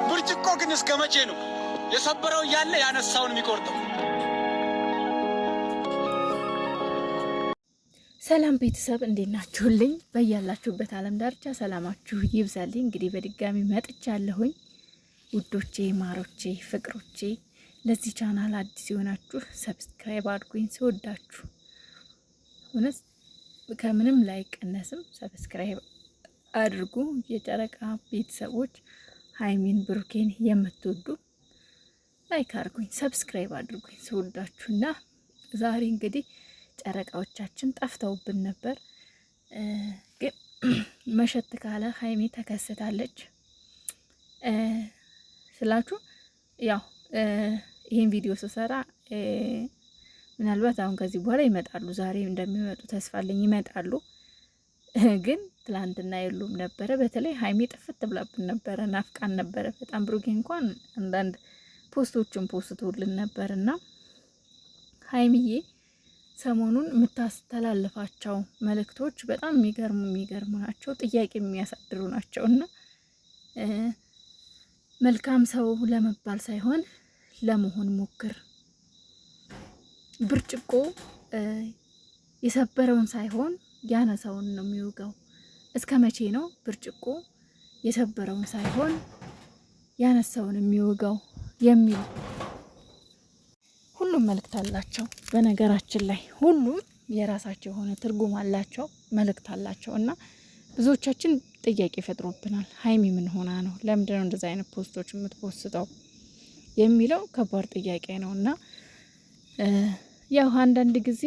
ብርጭቆ ግን እስከ መቼ ነው የሰበረው እያለ ያነሳውን የሚቆርጠው? ሰላም ቤተሰብ እንዴት ናችሁልኝ? በያላችሁበት ዓለም ዳርቻ ሰላማችሁ ይብዛልኝ። እንግዲህ በድጋሚ መጥቻለሁኝ ውዶቼ፣ ማሮቼ፣ ፍቅሮቼ። ለዚህ ቻናል አዲስ የሆናችሁ ሰብስክራይብ አድርጉኝ። ስወዳችሁ እውነት ከምንም ላይ ቀነስም ሰብስክራይብ አድርጉ። የጨረቃ ቤተሰቦች ሀይሚን ብሩኬን የምትወዱ ላይክ አድርጉኝ፣ ሰብስክራይብ አድርጉኝ ስወዳችሁና ዛሬ እንግዲህ ጨረቃዎቻችን ጠፍተውብን ነበር። ግን መሸት ካለ ሀይሚ ተከስታለች ስላችሁ ያው ይሄን ቪዲዮ ስሰራ ምናልባት አሁን ከዚህ በኋላ ይመጣሉ፣ ዛሬ እንደሚመጡ ተስፋ አለኝ። ይመጣሉ ግን ትላንትና የሉም ነበረ። በተለይ ሀይሚ ጥፍት ብላብን ነበረ፣ ናፍቃን ነበረ በጣም። ብሩኬ እንኳን አንዳንድ ፖስቶችን ፖስቶልን ነበርና ሀይሚዬ ሰሞኑን የምታስተላልፋቸው መልእክቶች በጣም የሚገርሙ ናቸው፣ ጥያቄ የሚያሳድሩ ናቸው። እና መልካም ሰው ለመባል ሳይሆን ለመሆን ሞክር። ብርጭቆ የሰበረውን ሳይሆን ያነሳውን ነው የሚወጋው። እስከ መቼ ነው ብርጭቆ የሰበረውን ሳይሆን ያነሳውን የሚወጋው የሚል ሁሉም መልእክት አላቸው። በነገራችን ላይ ሁሉም የራሳቸው የሆነ ትርጉም አላቸው፣ መልእክት አላቸው። እና ብዙዎቻችን ጥያቄ ፈጥሮብናል። ሀይሚ ምን ሆና ነው? ለምንድን ነው እንደዚህ አይነት ፖስቶች የምትፖስተው የሚለው ከባድ ጥያቄ ነው። እና ያው አንዳንድ ጊዜ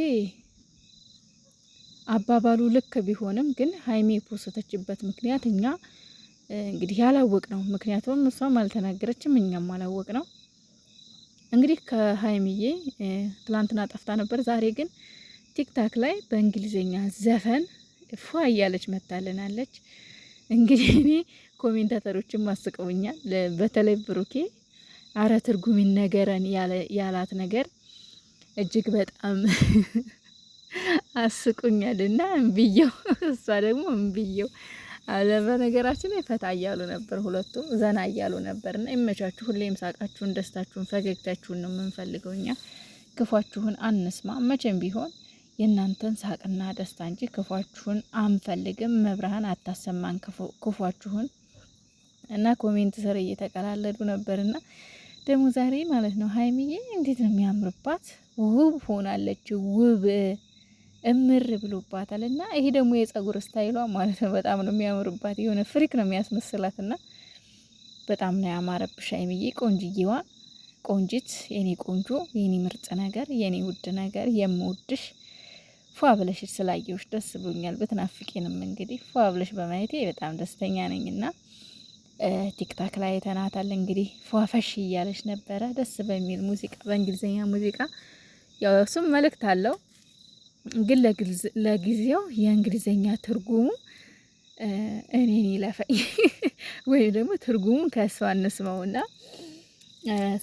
አባባሉ ልክ ቢሆንም ግን ሀይሚ የፖስተችበት ምክንያት እኛ እንግዲህ ያላወቅ ነው። ምክንያቱም እሷም አልተናገረችም፣ እኛም አላወቅ ነው። እንግዲህ ከሀይሚዬ ትላንትና ጠፍታ ነበር። ዛሬ ግን ቲክታክ ላይ በእንግሊዝኛ ዘፈን ፏ እያለች መታልናለች። እንግዲህ እኔ ኮሜንታተሮችን ማስቀውኛል። በተለይ ብሩኬ አረ ትርጉም ነገረን ያላት ነገር እጅግ በጣም አስቁኛል። እና እምብየው እሷ ደግሞ እምብየው አለ። በነገራችን ላይ ፈታ እያሉ ነበር፣ ሁለቱም ዘና እያሉ ነበር። እና ይመቻችሁ። ሁሌም ሳቃችሁን፣ ደስታችሁን፣ ፈገግታችሁን ነው የምንፈልገው እኛ። ክፏችሁን አንስማ መቼም ቢሆን የእናንተን ሳቅና ደስታ እንጂ ክፏችሁን አንፈልግም። መብርሃን አታሰማን ክፏችሁን። እና ኮሜንት ስር እየተቀላለዱ ነበርና ደግሞ ዛሬ ማለት ነው ሀይሚዬ እንዴት ነው የሚያምርባት! ውብ ሆናለች፣ ውብ እምር ብሎባታል። እና ይሄ ደግሞ የጸጉር ስታይሏ ማለት ነው በጣም ነው የሚያምርባት። የሆነ ፍሪክ ነው የሚያስመስላት። እና በጣም ነው ያማረብሽ ሀይሚዬ፣ ቆንጅዬዋ፣ ቆንጂት፣ የኔ ቆንጆ፣ የኔ ምርጥ ነገር፣ የኔ ውድ ነገር፣ የምወድሽ። ፏ ብለሽ ስላየሁሽ ደስ ብሎኛል። ብትናፍቂንም እንግዲህ ፏ ብለሽ በማየቴ በጣም ደስተኛ ነኝና ቲክታክ ላይ ተናታል እንግዲህ ፏፈሽ እያለች ነበረ፣ ደስ በሚል ሙዚቃ፣ በእንግሊዝኛ ሙዚቃ። ያው እሱም መልእክት አለው ግን ለጊዜው የእንግሊዝኛ ትርጉሙ እኔን ይለፈኝ ወይም ደግሞ ትርጉሙን ከእሷ እንስማውና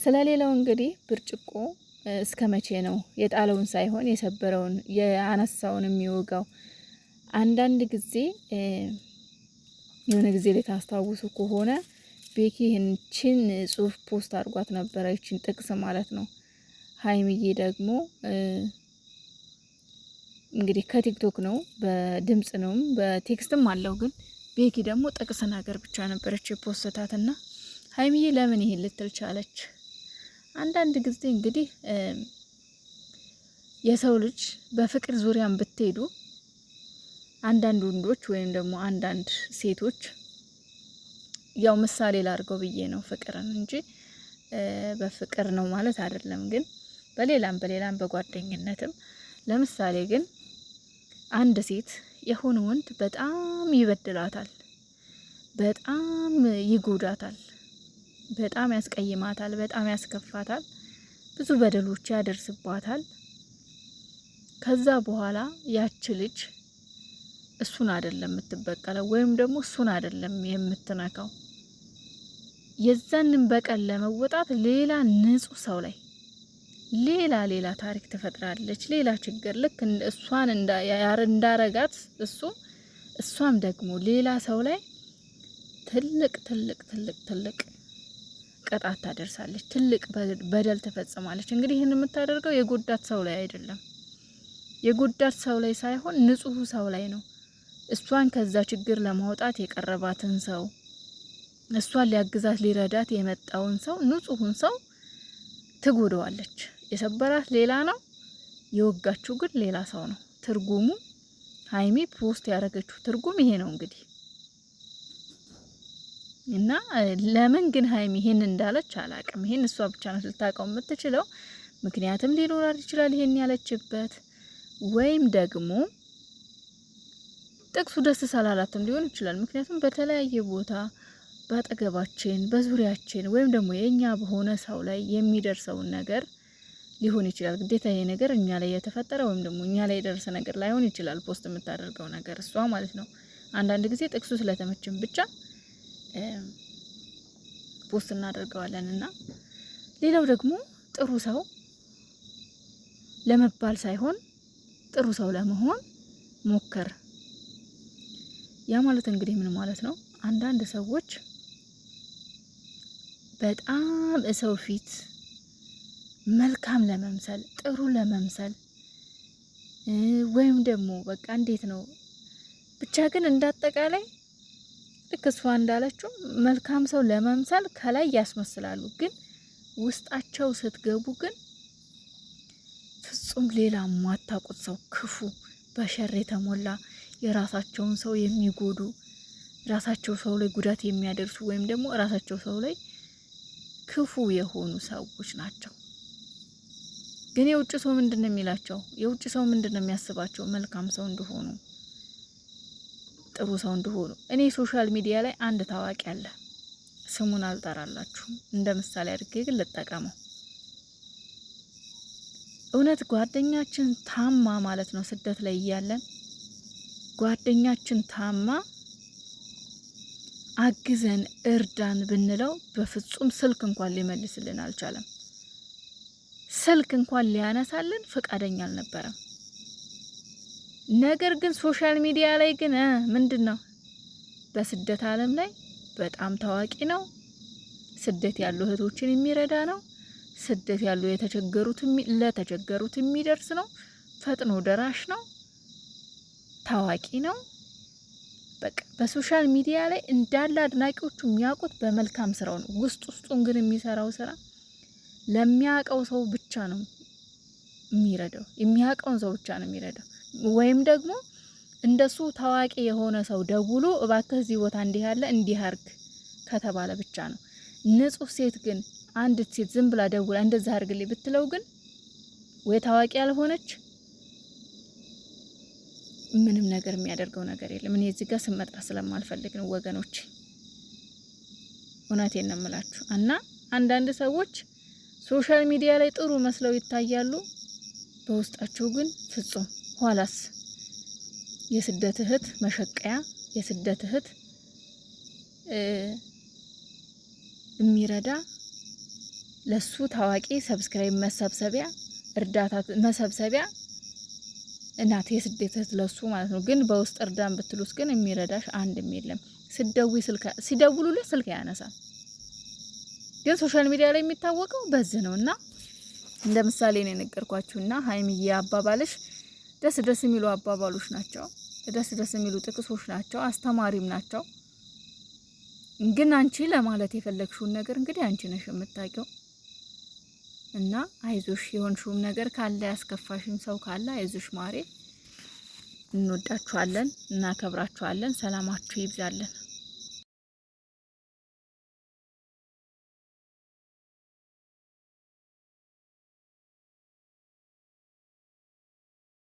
ስለሌላው እንግዲህ ብርጭቆ እስከ መቼ ነው የጣለውን ሳይሆን የሰበረውን ያነሳውን የሚወጋው? አንዳንድ ጊዜ የሆነ ጊዜ ላይ ታስታውሱ ከሆነ ቤኪ ይህችን ጽሁፍ ፖስት አድርጓት ነበረ፣ ይችን ጥቅስ ማለት ነው። ሀይሚዬ ደግሞ እንግዲህ ከቲክቶክ ነው፣ በድምጽ ነው፣ በቴክስትም አለው። ግን ቤኪ ደግሞ ጥቅስ ነገር ብቻ ነበረች የፖስታትና ሀይሚዬ ለምን ይሄን ልትል ቻለች? አንዳንድ ጊዜ እንግዲህ የሰው ልጅ በፍቅር ዙሪያን ብትሄዱ አንዳንድ ወንዶች ወይም ደግሞ አንዳንድ ሴቶች ያው ምሳሌ ላድርገው ብዬ ነው ፍቅርን እንጂ በፍቅር ነው ማለት አይደለም። ግን በሌላም በጓደኝነትም ለምሳሌ ግን አንድ ሴት የሆነ ወንድ በጣም ይበድላታል፣ በጣም ይጎዳታል፣ በጣም ያስቀይማታል፣ በጣም ያስከፋታል፣ ብዙ በደሎች ያደርስባታል። ከዛ በኋላ ያች ልጅ እሱን አይደለም የምትበቀለው ወይም ደግሞ እሱን አይደለም የምትነካው። የዛንን በቀል ለመወጣት ሌላ ንጹህ ሰው ላይ ሌላ ታሪክ ትፈጥራለች። ሌላ ችግር ልክ እሷን እንዳረጋት እሷም ደግሞ ሌላ ሰው ላይ ትልቅ ትልቅ ትልቅ ትልቅ ቅጣት ታደርሳለች። ትልቅ በደል ትፈጽማለች። እንግዲህ ይህን የምታደርገው የጎዳት ሰው ላይ አይደለም። የጎዳት ሰው ላይ ሳይሆን ንጹህ ሰው ላይ ነው። እሷን ከዛ ችግር ለማውጣት የቀረባትን ሰው፣ እሷን ሊያግዛት ሊረዳት የመጣውን ሰው፣ ንጹሁን ሰው ትጎዳዋለች። የሰበራት ሌላ ነው፣ የወጋችው ግን ሌላ ሰው ነው። ትርጉሙ ሀይሚ ፖስት ያደረገችው ትርጉም ይሄ ነው እንግዲህ። እና ለምን ግን ሀይሚ ይሄን እንዳለች አላቅም። ይሄን እሷ ብቻ ናት ልታውቀው የምትችለው። ምክንያቱም ሊኖራት ይችላል ይሄን ያለችበት፣ ወይም ደግሞ ጥቅሱ ደስ ሳላላትም ሊሆን ይችላል። ምክንያቱም በተለያየ ቦታ በአጠገባችን በዙሪያችን ወይም ደግሞ የኛ በሆነ ሰው ላይ የሚደርሰውን ነገር ሊሆን ይችላል። ግዴታ ይሄ ነገር እኛ ላይ የተፈጠረ ወይም ደግሞ እኛ ላይ የደረሰ ነገር ላይሆን ይችላል። ፖስት የምታደርገው ነገር እሷ ማለት ነው። አንዳንድ ጊዜ ጥቅሱ ስለተመችን ብቻ ፖስት እናደርገዋለን። እና ሌላው ደግሞ ጥሩ ሰው ለመባል ሳይሆን ጥሩ ሰው ለመሆን ሞከር። ያ ማለት እንግዲህ ምን ማለት ነው? አንዳንድ ሰዎች በጣም ሰው ፊት መልካም ለመምሰል ጥሩ ለመምሰል ወይም ደግሞ በቃ እንዴት ነው ብቻ ግን እንዳጠቃላይ ልክ እሷ እንዳለችው መልካም ሰው ለመምሰል ከላይ ያስመስላሉ። ግን ውስጣቸው ስትገቡ ግን ፍጹም ሌላ ማታውቁት ሰው፣ ክፉ በሸር የተሞላ የራሳቸውን ሰው የሚጎዱ ራሳቸው ሰው ላይ ጉዳት የሚያደርሱ ወይም ደግሞ ራሳቸው ሰው ላይ ክፉ የሆኑ ሰዎች ናቸው። ግን የውጭ ሰው ምንድነው የሚላቸው? የውጭ ሰው ምንድነው የሚያስባቸው? መልካም ሰው እንደሆኑ ጥሩ ሰው እንደሆኑ። እኔ ሶሻል ሚዲያ ላይ አንድ ታዋቂ አለ፣ ስሙን አልጠራላችሁም፣ እንደ ምሳሌ አድርጌ ግን ልጠቀመው። እውነት ጓደኛችን ታማ ማለት ነው ስደት ላይ እያለን ጓደኛችን ታማ አግዘን እርዳን ብንለው በፍጹም ስልክ እንኳን ሊመልስልን አልቻለም። ስልክ እንኳን ሊያነሳልን ፈቃደኛ አልነበረም። ነገር ግን ሶሻል ሚዲያ ላይ ግን ምንድነው በስደት ዓለም ላይ በጣም ታዋቂ ነው። ስደት ያሉ እህቶችን የሚረዳ ነው። ስደት ያሉ ለተቸገሩት የሚደርስ ነው። ፈጥኖ ደራሽ ነው። ታዋቂ ነው። በቃ በሶሻል ሚዲያ ላይ እንዳለ አድናቂዎቹ የሚያውቁት በመልካም ስራው ነው። ውስጡን ግን የሚሰራው ስራ ለሚያውቀው ሰው ብቻ ነው የሚረዳው። የሚያውቀውን ሰው ብቻ ነው የሚረዳው። ወይም ደግሞ እንደሱ ታዋቂ የሆነ ሰው ደውሎ እባክህ እዚህ ቦታ እንዲህ ያለ እንዲህ አርግ ከተባለ ብቻ ነው። ንጹህ ሴት ግን አንድ ሴት ዝም ብላ ደውላ እንደዛ አርግልኝ ብትለው ግን ወይ ታዋቂ ያልሆነች ምንም ነገር የሚያደርገው ነገር የለም። እኔ እዚህ ጋር ስም መጥራት ስለማልፈልግ ነው ወገኖች፣ እውነቴን ነው የምላችሁ። እና አንዳንድ ሰዎች ሶሻል ሚዲያ ላይ ጥሩ መስለው ይታያሉ፣ በውስጣቸው ግን ፍጹም ኋላስ የስደት እህት መሸቀያ፣ የስደት እህት የሚረዳ ለሱ ታዋቂ ሰብስክራይብ መሰብሰቢያ እርዳታ መሰብሰቢያ እናት የስደት እህት ለሱ ማለት ነው። ግን በውስጥ እርዳን ብትሉስ ግን የሚረዳሽ አንድም የለም። ሲደውሉለት ስልክ ያነሳል። ግን ሶሻል ሚዲያ ላይ የሚታወቀው በዚህ ነውና እንደ ምሳሌ ነው የነገርኳችሁና ሀይሚዬ አባባልሽ ደስ የሚሉ አባባሎች ናቸው። ደስ የሚሉ ጥቅሶች ናቸው። አስተማሪም ናቸው። ግን አንቺ ለማለት የፈለግሽውን ነገር እንግዲህ አንቺ ነሽ የምታውቂው። እና አይዞሽ፣ የሆንሽውም ነገር ካለ ያስከፋሽም ሰው ካለ አይዞሽ ማሬ። እንወዳችኋለን፣ እናከብራችኋለን። ሰላማችሁ ይብዛልን።